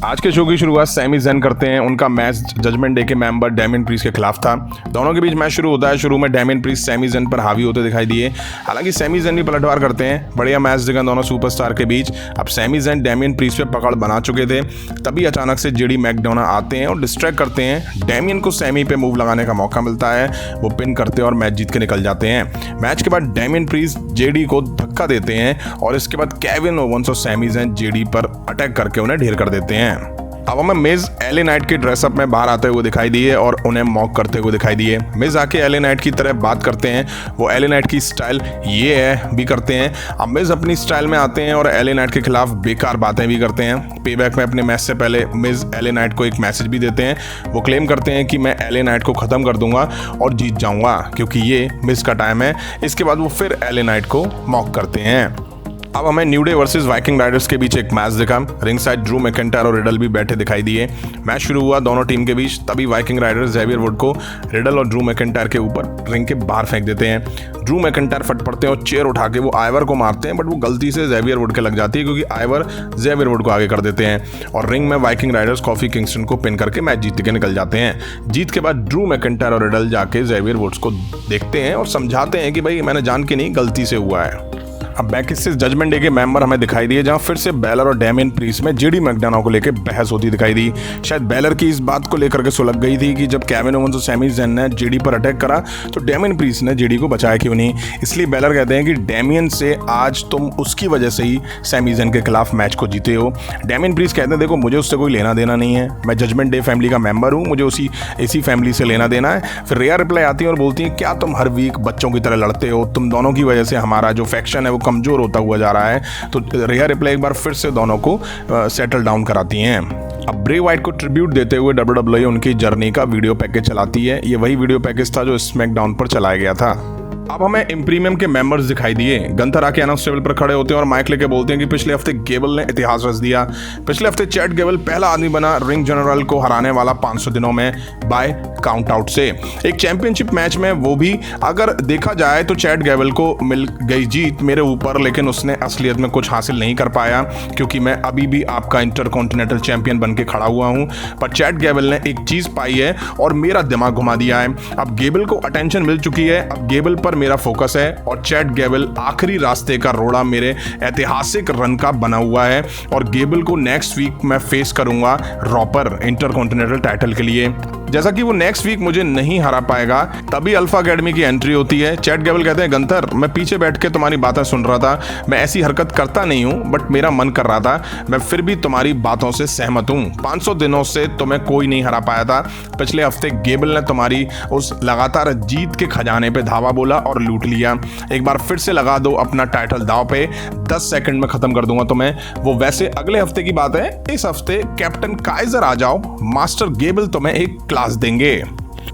आज के शो की शुरुआत सैमी ज़ेन करते हैं। उनका मैच जजमेंट डे के मेंबर डेमियन प्रीस्ट के खिलाफ था। दोनों के बीच मैच शुरू होता है। शुरू में डेमियन प्रीस्ट सैमी ज़ेन पर हावी होते दिखाई दिए। हालांकि सैमी ज़ेन भी पलटवार करते हैं। बढ़िया मैच दिखा दोनों सुपरस्टार के बीच। अब सैमी ज़ेन डेमियन प्रीस्ट पे पकड़ बना चुके थे। तभी अचानक से जेडी मैकडोना आते हैं और डिस्ट्रैक्ट करते हैं। डेमियन को सैमी पे मूव लगाने का मौका मिलता है। वो पिन करते हैं और मैच जीत के निकल जाते हैं। मैच के बाद डेमियन प्रीस्ट जेडी को धक्का देते हैं और इसके बाद केविन ओवेंस और सैमी ज़ेन जेडी पर अटैक करके उन्हें ढेर कर देते हैं। अब हमें मिज एले नाइट के ड्रेसअप में बाहर आते हुए दिखाई दिए और उन्हें मॉक करते हुए दिखाई दिए। मिज आके एले नाइट की तरह बात करते हैं। वो एले नाइट की स्टाइल ये है भी करते हैं। अब मिज अपनी स्टाइल में आते हैं और एले नाइट के खिलाफ बेकार बातें भी करते हैं। पेबैक में अपने मैच से पहले मिज एले नाइट को एक मैसेज भी देते हैं। वो क्लेम करते हैं कि मैं एले नाइट को ख़त्म कर दूंगा और जीत जाऊंगा क्योंकि ये मिज का टाइम है। इसके बाद वो फिर एले नाइट को मॉक करते हैं। अब हमें new day versus Viking Riders के बीच एक मैच दिखा। रिंग साइड ड्रू मैकिंटायर और रिडल भी बैठे दिखाई दिए। मैच शुरू हुआ दोनों टीम के बीच। तभी वाइकिंग राइडर्स जेवियर वुड को रिडल और ड्रू मैकिंटायर के ऊपर रिंग के बाहर फेंक देते हैं। ड्रू मैकिंटायर फट पड़ते हैं और चेयर उठा के वो आइवर को मारते हैं, बट वो गलती से जेवियर वुड के लग जाती है क्योंकि आइवर जेवियर वुड को आगे कर देते हैं और रिंग में वाइकिंग राइडर्स कॉफी किंगस्टन को पिन करके मैच जीत के निकल जाते हैं। जीत के बाद ड्रू मैकिंटायर और रिडल जाके जेवियर वुड्स को देखते हैं और समझाते हैं कि भाई मैंने जान के नहीं, गलती से हुआ है। अब बैक से जजमेंट डे के मेंबर हमें दिखाई दिए, जहां फिर से बैलर और डेमियन प्रीस्ट में जेडी मैकडोना को लेकर बहस होती दिखाई दी। शायद बैलर की इस बात को लेकर के सुलग गई थी कि जब केविन ओवेंस और सैमी ज़ेन ने जेडी पर अटैक करा तो डेमियन प्रीस्ट ने जेडी को बचाया क्यों नहीं। इसलिए बैलर कहते हैं कि डेमियन से आज तुम उसकी वजह से ही सैमी ज़ेन के खिलाफ मैच को जीते हो। डेमियन प्रीस्ट कहते हैं देखो मुझे उससे कोई लेना देना नहीं है, मैं जजमेंट डे फैमिली का मेंबर हूँ, मुझे इसी फैमिली से लेना देना है। फिर रिया रिप्लाई आती है और बोलती है क्या तुम हर वीक बच्चों की तरह लड़ते हो, तुम दोनों की वजह से हमारा जो फैक्शन है वो कमजोर होता हुआ जा रहा है। तो रिया रिप्लाई एक बार फिर से दोनों को सेटल डाउन कराती हैं। अब ब्रे वाइट को ट्रिब्यूट देते हुए WWE उनकी जर्नी का वीडियो पैकेज चलाती है। ये वही वीडियो पैकेज था जो स्मैकडाउन पर चलाया गया था। अब हमें इम्प्रीमियम के मेंबर्स दिखाई दिए। गंथर आके अनाउंस टेबल पर खड़े होते हैं और माइक लेके बोलते हैं कि पिछले हफ्ते गेबल ने इतिहास रच दिया। पिछले हफ्ते चैट गेबल पहला आदमी बना रिंग जनरल को हराने वाला 500 दिनों में बाय काउंट आउट से। एक चैंपियनशिप मैच में वो भी अगर देखा जाए तो चैट गेबल को मिल गई जीत मेरे ऊपर, लेकिन उसने असलियत में कुछ हासिल नहीं कर पाया क्योंकि मैं अभी भी आपका इंटरकॉन्टिनेंटल चैंपियन बन के खड़ा हुआ हूँ। पर चैट गेबल ने एक चीज़ पाई है और मेरा दिमाग घुमा दिया है। अब गेबल को अटेंशन मिल चुकी है, अब गेबल पर मेरा फोकस है और चैट गेबल आखिरी रास्ते का रोड़ा मेरे ऐतिहासिक रन का बना हुआ है और गेबल को नेक्स्ट वीक मैं फेस करूंगा रॉ पर इंटरकॉन्टिनेंटल टाइटल के लिए। जैसा कि वो नेक्स्ट वीक मुझे नहीं हरा पाएगा, तभी अल्फा अकेडमी की एंट्री होती है। चैट गेबल कहते हैं गंथर मैं पीछे बैठ के तुम्हारी बातें सुन रहा था, मैं ऐसी हरकत करता नहीं हूं बट मेरा मन कर रहा था, मैं फिर भी तुम्हारी बातों से सहमत हूं। 500 दिनों से तुम्हें कोई नहीं हरा पाया था। पिछले हफ्ते गेबल ने तुम्हारी उस लगातार जीत के खजाने पे धावा बोला और लूट लिया। एक बार फिर से लगा दो अपना टाइटल दांव पे, 10 सेकंड में खत्म कर दूंगा तुम्हें। वो वैसे अगले हफ्ते की बात है, इस हफ्ते कैप्टन काइजर आ जाओ, मास्टर गेबल तुम्हें एक क्लास देंगे।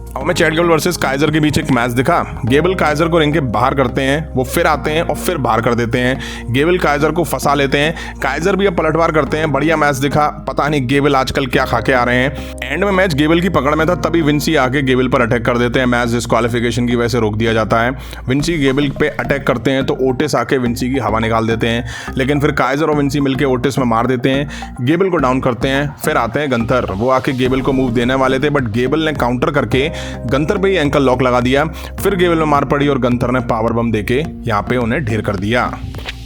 अब हमें चैट गेबल वर्सेस काइजर के बीच एक मैच दिखा। गेबल काइजर को रिंग के बाहर करते हैं, वो फिर आते हैं और फिर बाहर कर देते हैं। गेबल काइजर को फंसा लेते हैं, काइजर भी अब पलटवार करते हैं। बढ़िया मैच दिखा। पता नहीं गेबल आजकल क्या खा के आ रहे हैं। एंड में मैच गेबल की पकड़ में था, तभी विंसी आके गेबल पर अटैक कर देते हैं। मैच डिस्क्वालिफिकेशन की वजह से रोक दिया जाता है। विंसी गेबल पे अटैक करते हैं तो ओटिस आके विंसी की हवा निकाल देते हैं, लेकिन फिर काइजर और विंसी मिलकर ओटिस में मार देते हैं, गेबल को डाउन करते हैं। फिर आते हैं गंथर, वो आके गेबल को मूव देने वाले थे बट गेबल ने काउंटर करके गंथर पे एंकल लॉक लगा दिया। फिर गेबल में मार पड़ी और गंथर ने पावर बम देके यहाँ पे उन्हें ढेर कर दिया।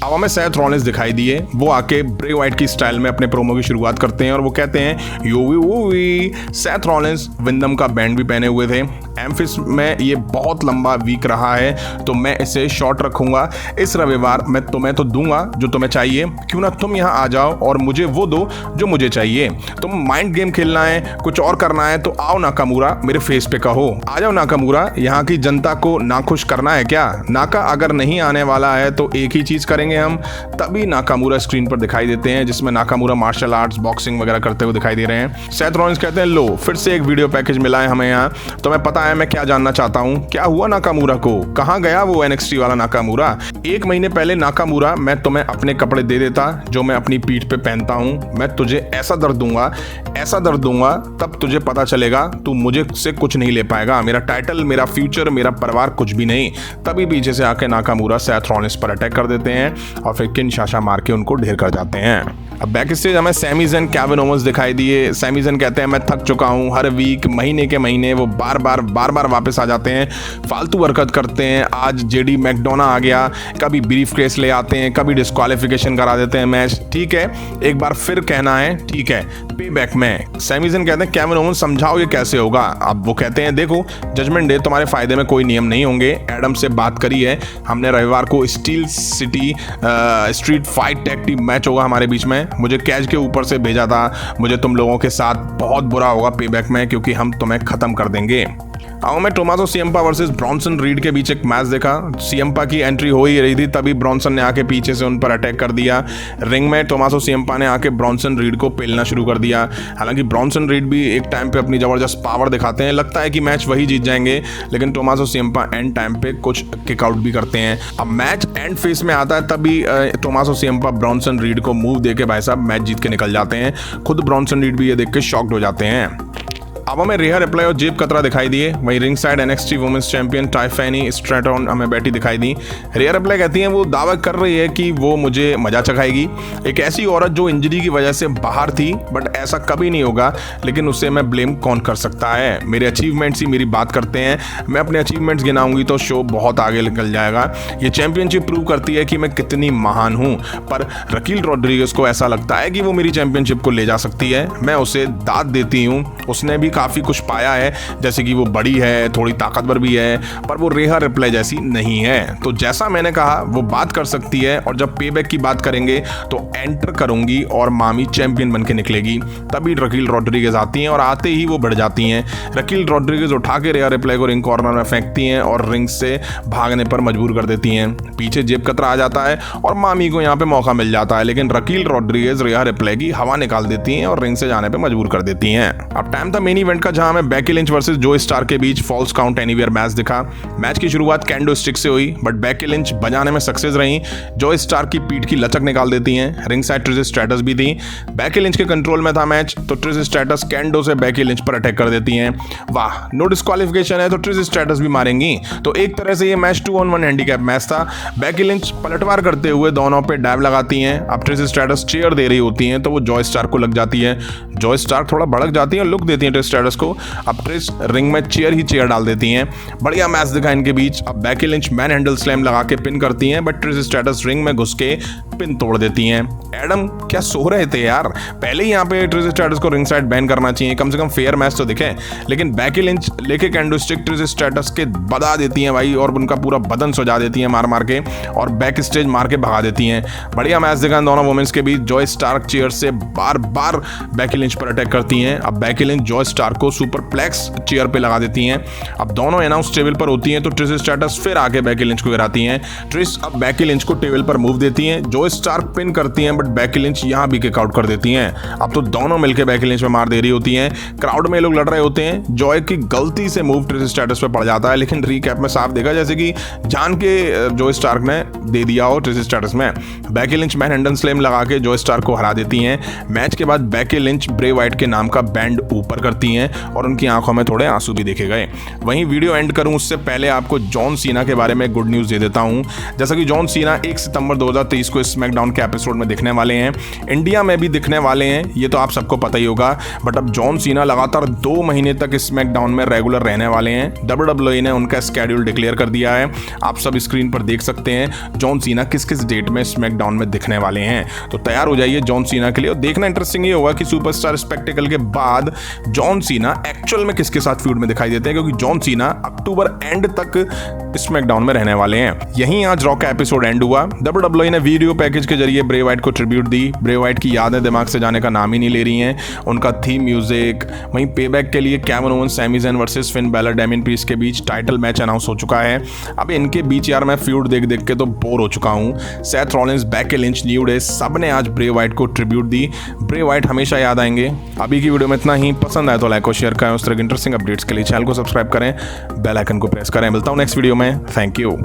अब हमें सेथ रॉलिंस दिखाई दिए। वो आके ब्रे वाइट की स्टाइल में अपने प्रोमो की शुरुआत करते हैं और वो कहते हैं योवी वोवी। सेथ रॉलिंस विंडम का बैंड भी पहने हुए थे। एम्फिस में ये बहुत लंबा वीक रहा है तो मैं इसे शॉर्ट रखूंगा। इस रविवार मैं तुम्हें तो दूंगा जो तुम्हें चाहिए, क्यों ना तुम यहाँ आ जाओ और मुझे वो दो जो मुझे चाहिए। तुम माइंड गेम खेलना है, कुछ और करना है तो आओ नाकामुरा, मेरे फेस पे कहो आ जाओ नाकामुरा। यहाँ की जनता को नाखुश करना है क्या? नाका अगर नहीं आने वाला है तो एक ही चीज करेंगे हम। तभी नाकामुरा स्क्रीन पर दिखाई देते हैं जिसमें नाकामुरा मार्शल आर्ट्स बॉक्सिंग वगैरह करते हुए दिखाई दे रहे हैं। सेथ रॉलिंस कहते हैं लो फिर से एक वीडियो पैकेज मिला है हमें यहाँ। तुम्हें पता है है मैं क्या जानना चाहता हूँ, क्या हुआ नाकामूरा को, कहाँ गया वो NXT वाला नाकामूरा। 1 महीने पहले नाकामूरा मैं तुम्हें अपने कपड़े दे देता जो मैं अपनी पीठ पे पहनता हूँ, मैं तुझे ऐसा दर्द दूंगा तब तुझे पता चलेगा तू मुझे से कुछ नहीं ले पाएगा, मेरा टाइटल, मेरा फ्यूचर, मेरा परिवार, कुछ भी नहीं। तभी पीछे से आके नाकामूरा सेथ रॉलिंस पर अटैक कर देते हैं और फिर किनशासा मार के उनको ढेर कर जाते हैं। अब बैक स्टेज हमें सैमी ज़ेन, केविन ओवेंस दिखाई दिए। सैमी ज़ेन कहते हैं मैं थक चुका हूँ, हर वीक महीने के महीने वो बार बार वापस आ जाते हैं, फालतू हरकत करते हैं। आज जेडी मैकडोना आ गया, कभी ब्रीफ केस ले आते हैं, कभी डिस्क्वालिफिकेशन करा देते हैं मैच। ठीक है, एक बार फिर कहना है, ठीक है, पे बैक में। सैमी ज़ेन कहते हैं केविन ओवेंस समझाओ ये कैसे होगा। अब वो कहते हैं देखो जजमेंट डे तुम्हारे फायदे में कोई नियम नहीं होंगे, एडम से बात करी है हमने, रविवार को steel city street fight tag team match होगा हमारे बीच में, मुझे कैच के ऊपर से भेजा था, मुझे तुम लोगों के साथ बहुत बुरा होगा पे बैक में क्योंकि हम तुम्हें खत्म कर देंगे। आओ मैं टोमासो सियम्पा वर्सेस ब्रॉन्सन रीड के बीच एक मैच देखा। सियम्पा की एंट्री हो ही रही थी तभी ब्रॉन्सन ने आके पीछे से उन पर अटैक कर दिया। रिंग में टोमासो सियम्पा ने आके ब्रॉन्सन रीड को पेलना शुरू कर दिया। हालांकि ब्रॉन्सन रीड भी एक टाइम पे अपनी ज़बरदस्त पावर दिखाते हैं, लगता है कि मैच वही जीत जाएंगे, लेकिन टोमासो सियम्पा एंड टाइम पे कुछ किकआउट भी करते हैं। अब मैच एंड फेस में आता है तभी टोमासो सियम्पा ब्रॉन्सन रीड को मूव देके भाई साहब मैच जीत के निकल जाते हैं। खुद ब्रॉन्सन रीड भी ये देख के शॉक्ड हो जाते हैं। अब हमें रिहा रिप्लाई और जेब कतरा दिखाई दिए। वहीं ring side NXT women's champion Tiffany Stratton हमें बैठी दिखाई दी। रिहा रिप्लाई कहती हैं वो दावा कर रही है कि वो मुझे मजा चखाएगी, एक ऐसी औरत जो इंजरी की वजह से बाहर थी, बट ऐसा कभी नहीं होगा, लेकिन उसे मैं ब्लेम कौन कर सकता है। मेरे अचीवमेंट्स ही मेरी बात करते हैं, मैं अपने अचीवमेंट्स गिनाऊंगी तो शो बहुत आगे निकल जाएगा। ये चैंपियनशिप प्रूव करती है कि मैं कितनी महान हूँ, पर रकील रॉड्रिगेज को ऐसा लगता है कि वो मेरी चैंपियनशिप को ले जा सकती है। मैं उसे दाद देती हूँ, उसने भी काफ़ी कुछ पाया है, जैसे कि वो बड़ी है, थोड़ी ताकतवर भी है, पर वो रिहा रिप्लाई जैसी नहीं है। तो जैसा मैंने कहा वो बात कर सकती है, और जब पेबैक की बात करेंगे तो एंटर करूंगी और मामी चैंपियन बन के निकलेगी। तभी रकील रॉड्रिगेज आती हैं और आते ही वो बढ़ जाती हैं। रकील रॉड्रिगेज उठा के रिहा रिप्लाई को रिंग कॉर्नर में फेंकती हैं और रिंग से भागने पर मजबूर कर देती हैं। पीछे जेब कतरा आ जाता है और मामी को यहाँ पे मौका मिल जाता है, लेकिन रकील रॉड्रिगेज रिहा रिप्लाई की हवा निकाल देती हैं और रिंग से जाने पर मजबूर कर देती हैं। अब टाइम था मेन इवेंट का, जहां हमें बेकी लिंच वर्सेस जो स्टार के बीच फॉल्स काउंट एनीवेयर मैच दिखा। मैच की शुरुआत कैंडो स्टिक से हुई, बट बेकी लिंच बजाने में सक्सेस रही। जो स्टार की पीठ की लचक निकाल देती हैं। रिंग साइड ट्रिश स्ट्रैटस भी थी। बेकी लिंच के कंट्रोल में था मैच, तो ट्रिश स्ट्रैटस कैंडो से बेकी लिंच पर अटैक कर देती हैं। वाह, नो डिस्क्वालिफिकेशन है तो ट्रिश स्ट्रैटस भी मारेंगी। तो एक तरह से ये मैच 2-on-1 हैंडीकैप मैच था। बेकी लिंच पलटवार करते हुए दोनों पे डैब लगाती हैं। अब ट्रिश स्ट्रैटस चेयर दे रही होती हैं तो वो जॉय स्टार को लग जाती है। जॉय स्टार थोड़ा भड़क जाती है और लुक देती है ट्रिश स्ट्रैटस को। अब ट्रिश रिंग में चेयर डाल देती हैं। बढ़िया मैच दिखा इनके बीच। अब Becky Lynch man handle slam लगा के पिन करती हैं, बट ट्रिश स्ट्रैटस रिंग में घुस के पिन तोड़ देती हैं। एडम क्या सो रहे थे यार, पहले ही यहाँ पे ट्रिश स्ट्रैटस को रिंग साइड बैन करना चाहिए, कम से कम फेयर मैच तो दिखे। लेकिन बेकी लिंच लेके कैंडो स्टिक ट्रिश स्ट्रैटस के बता देती हैं भाई, और उनका पूरा बदन सजा देती हैं मार के, और बैक स्टेज मार के भगा देती हैं। बढ़िया मैच दिखा दोनों वुमेन्स के बीच। जॉय स्टार चेयर से बार बेकी लिंच पर अटैक करती हैं। अब बेकी लिंच जॉय स्टार को सुपर प्लेक्स चेयर पे लगा देती हैं। अब दोनों अनाउंस टेबल पर होती हैं तो ट्रिश स्ट्रैटस फिर आके बेकी लिंच को गिराती हैं। ट्रिश अब बेकी लिंच को टेबल पर मूव देती हैं। जॉय स्टार पिन करती हैं, बट बेकी लिंच यहाँ भी किक आउट कर देती हैं। अब तो दोनों मिलकर बेकी लिंच में मार दे रही होती हैं। क्राउड में लोग लड़ रहे होते हैं। जॉय की गलती से मूव ट्रिश स्ट्रैटस पे पड़ जाता है, लेकिन रीकैप में साफ देखा जैसे कि जान के जॉय स्टार ने दे दिया हो ट्रिश स्ट्रैटस में। Becky Lynch man handle slam लगा के जॉय स्टार को हरा देती हैं। मैच के बाद बेकी लिंच ब्रे वाइट के नाम का बैंड ऊपर करती हैं और उनकी आंखों में थोड़े आंसू भी देखे गए। वहीं वीडियो एंड करूं उससे पहले आपको जॉन सीना के बारे में गुड न्यूज़ दे देता हूं। जैसा कि जॉन सीना 1 सितंबर 2023 को स्मैकडाउन के एपिसोड में दिखने वाले हैं, इंडिया में भी दिखने वाले हैं, ये तो आप सबको पता ही होगा। बट अब जॉन सीना लगातार 2 महीने तक स्मैकडाउन में रेगुलर रहने वाले हैं। WWE ने उनका स्केड्यूल डिक्लेयर कर दिया है। आप सब स्क्रीन पर देख सकते हैं जॉन सीना किस किस डेट में स्मैकडाउन में दिखने वाले हैं। तो तैयार हो जाइए जॉन सीना के लिए। और देखना इंटरेस्टिंग ये होगा कि सुपरस्टार स्पेक्टिकल के बाद जॉन सीना एक्चुअल में किसके साथ फ्यूड में दिखाई देते हैं, क्योंकि जॉन सीना अक्टूबर एंड तक स्मैकडाउन में रहने वाले हैं। यहीं आज रॉ का एपिसोड एंड हुआ। WWE ने वीडियो पैकेज के जरिए ब्रे वाइट को ट्रिब्यूट दी। ब्रे वाइट की यादें दिमाग से जाने का नाम ही नहीं ले रही हैं। उनका थीम म्यूजिक, वहीं पेबैक के लिए Kevin Owens Sami Zayn versus Finn Balor Damien Priest के बीच टाइटल मैच अनाउंस हो चुका है। अब इनके बीच यार मैं फ्यूड देख के तो बोर हो चुका हूँ। Seth Rollins, Becky Lynch, new day, सब ने आज ब्रे वाइट को ट्रिब्यूट दी। ब्रे वाइट हमेशा याद आएंगे। अभी की वीडियो में इतना ही। पसंद आए तो लाइक और शेयर करें। उस तरह की इंटरेस्टिंग अपडेट्स के लिए चैनल को सब्सक्राइब करें, बेल आइकन को प्रेस करें। मिलता हूँ नेक्स्ट वीडियो में। Thank you.